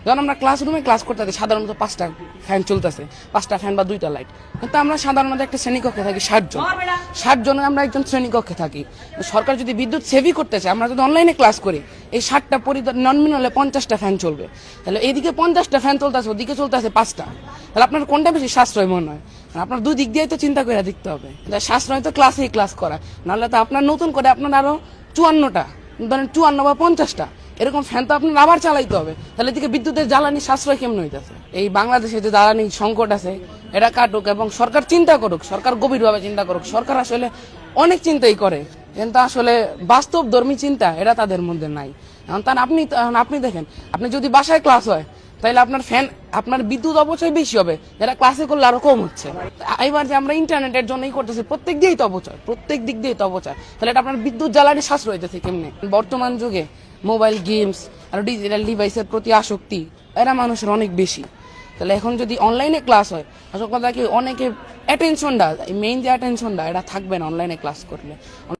যখন আমরা ক্লাসরুমে ক্লাস করতেছি সাধারণত 5টা ফ্যান চলতেছে, 5টা ফ্যান বা 2টা লাইট, কিন্তু আমরা সাধারণত একটা শ্রেণীকক্ষে থাকি 60 জন, 60 জনের আমরা একজন শ্রেণীকক্ষে থাকি। সরকার যদি বিদ্যুৎ সেভই করতে চায়, আমরা যদি অনলাইনে ক্লাস করি, এই 60টা নন হলে 50টা ফ্যান চলবে। তাহলে এইদিকে 50টা ফ্যান চলতেছে, ওদিকে চলতেছে 5টা, তাহলে আপনার কোনটা বেশি সাশ্রয় মনে হয়? আপনার দুই দিক দিয়ে তো চিন্তা করে দেখতে হবে। সাশ্রয় তো ক্লাসেই ক্লাস করা, নাহলে তো আপনার নতুন করে আপনার আরো 54টা, ধরেন 54 বা 50টা এরকম ফ্যান তো আপনার আবার চালাইতে হবে। তাহলে এদিকে বিদ্যুতের জ্বালানি সাশ্রয় কেমন হইতেছে? এই বাংলাদেশে যে জ্বালানি সংকট আছে এটা কাটুক, এবং সরকার চিন্তা করুক, সরকার গভীরভাবে চিন্তা করুক। সরকার আসলে অনেক চিন্তাই করে, কিন্তু আসলে বাস্তব ধর্মী চিন্তা এটা তাদের মধ্যে নাই। এখন আপনি দেখেন, আপনি যদি বাসায় ক্লাস হয় তাহলে আপনার বিদ্যুৎ অপচয় বেশি হবে, যেটা ক্লাসে করলে আরো কম হচ্ছে। এবার যে আমরা ইন্টারনেটের জন্যই করতেছি, প্রত্যেক দিক দিয়েই তো অপচয়, তাহলে এটা আপনার বিদ্যুৎ জ্বালানি সাশ্রয় হইতেছে কেমনে? বর্তমান যুগে মোবাইল গেমস আর ডিজিটাল ডিভাইসের প্রতি আসক্তি এরা মানুষের অনেক বেশি। তাহলে এখন যদি অনলাইনে ক্লাস হয়, আসল কথা কি, অনেকে অ্যাটেনশনটা, মেইন যে অ্যাটেনশনটা এটা থাকবে না অনলাইনে ক্লাস করলে।